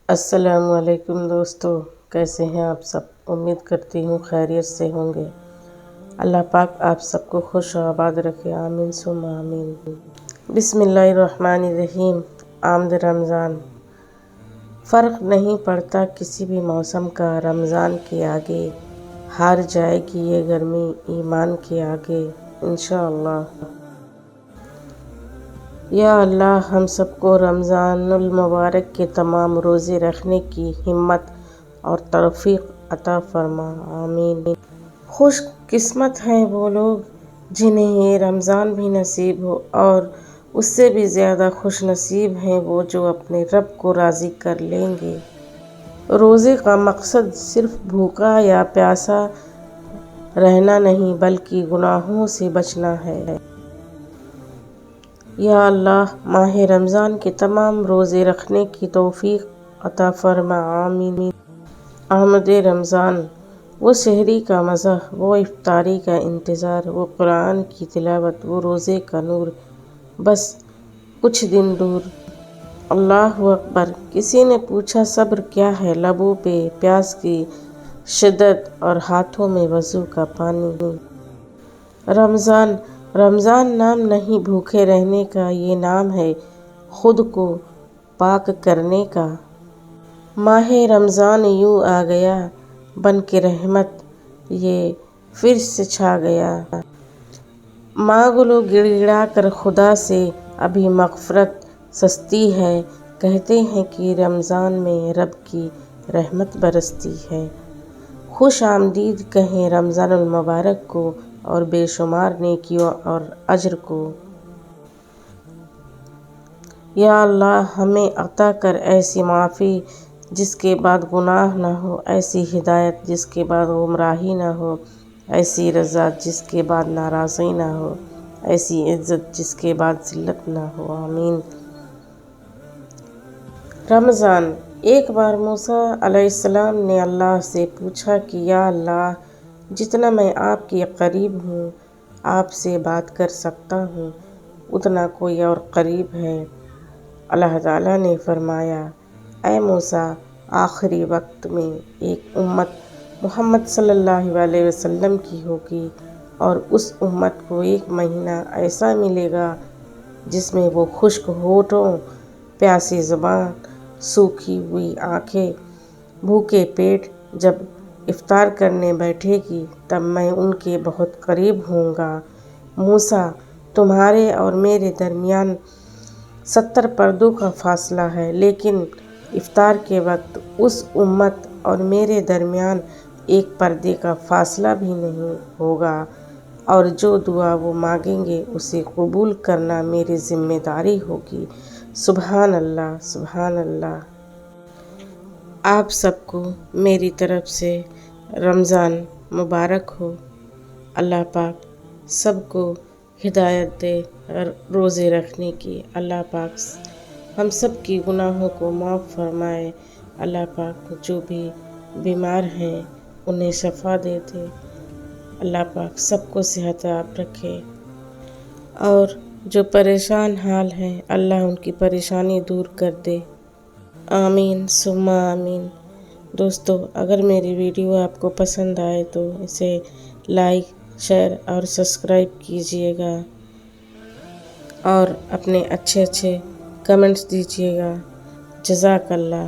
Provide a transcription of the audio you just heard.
السلام علیکم دوستو، کیسے ہیں آپ سب؟ امید کرتی ہوں خیریت سے ہوں گے۔ اللہ پاک آپ سب کو خوش و آباد رکھے، آمین ثم آمین۔ بسم اللہ الرحمن الرحیم۔ آمد رمضان۔ فرق نہیں پڑتا کسی بھی موسم کا، رمضان کے آگے ہار جائے گی یہ گرمی ایمان کے آگے انشاءاللہ۔ یا اللہ ہم سب کو رمضان المبارک کے تمام روزے رکھنے کی ہمت اور توفیق عطا فرما، آمین۔ خوش قسمت ہیں وہ لوگ جنہیں یہ رمضان بھی نصیب ہو، اور اس سے بھی زیادہ خوش نصیب ہیں وہ جو اپنے رب کو راضی کر لیں گے۔ روزے کا مقصد صرف بھوکا یا پیاسا رہنا نہیں بلکہ گناہوں سے بچنا ہے۔ یا اللہ ماہ رمضان کے تمام روزے رکھنے کی توفیق عطا فرما، آمین۔ آمد رمضان، وہ سحری کا مزہ، وہ افطاری کا انتظار، وہ قرآن کی تلاوت، وہ روزے کا نور، بس کچھ دن دور۔ اللہ اکبر۔ کسی نے پوچھا صبر کیا ہے؟ لبوں پہ پیاس کی شدت اور ہاتھوں میں وضو کا پانی۔ رمضان نام نہیں بھوکے رہنے کا، یہ نام ہے خود کو پاک کرنے کا۔ ماہ رمضان یوں آ گیا بن کے رحمت، یہ پھر سے چھا گیا۔ مانگ لو گڑ گڑا کر خدا سے، ابھی مغفرت سستی ہے۔ کہتے ہیں کہ رمضان میں رب کی رحمت برستی ہے۔ خوش آمدید کہیں رمضان المبارک کو، اور بے شمار نیکیوں اور اجر کو۔ یا اللہ ہمیں عطا کر ایسی معافی جس کے بعد گناہ نہ ہو، ایسی ہدایت جس کے بعد گمراہی نہ ہو، ایسی رضا جس کے بعد ناراضی نہ ہو، ایسی عزت جس کے بعد ذلت نہ ہو، آمین۔ رمضان۔ ایک بار موسیٰ علیہ السلام نے اللہ سے پوچھا کہ یا اللہ، جتنا میں آپ کے قریب ہوں، آپ سے بات کر سکتا ہوں، اتنا کوئی اور قریب ہے؟ اللہ تعالیٰ نے فرمایا، اے موسیٰ، آخری وقت میں ایک امت محمد صلی اللہ علیہ وسلم کی ہوگی، اور اس امت کو ایک مہینہ ایسا ملے گا جس میں وہ خشک ہونٹوں، پیاسی زبان، سوکھی ہوئی آنکھیں، بھوکے پیٹ جب افطار کرنے بیٹھے گی تب میں ان کے بہت قریب ہوں گا۔ موسیٰ، تمہارے اور میرے درمیان 70 پردوں کا فاصلہ ہے، لیکن افطار کے وقت اس امت اور میرے درمیان ایک پردے کا فاصلہ بھی نہیں ہوگا، اور جو دعا وہ مانگیں گے اسے قبول کرنا میری ذمہ داری ہوگی۔ سبحان اللہ، سبحان اللہ۔ آپ سب کو میری طرف سے رمضان مبارک ہو۔ اللہ پاک سب کو ہدایت دے روزے رکھنے کی۔ اللہ پاک ہم سب کی گناہوں کو معاف فرمائے۔ اللہ پاک جو بھی بیمار ہیں انہیں شفا دے دے۔ اللہ پاک سب کو صحت یاب رکھے، اور جو پریشان حال ہیں اللہ ان کی پریشانی دور کر دے، آمین ثم آمین۔ دوستو، اگر میری ویڈیو آپ کو پسند آئے تو اسے لائک، شیئر اور سبسکرائب کیجیے گا، اور اپنے اچھے کمنٹس دیجیے گا۔ جزاک اللہ۔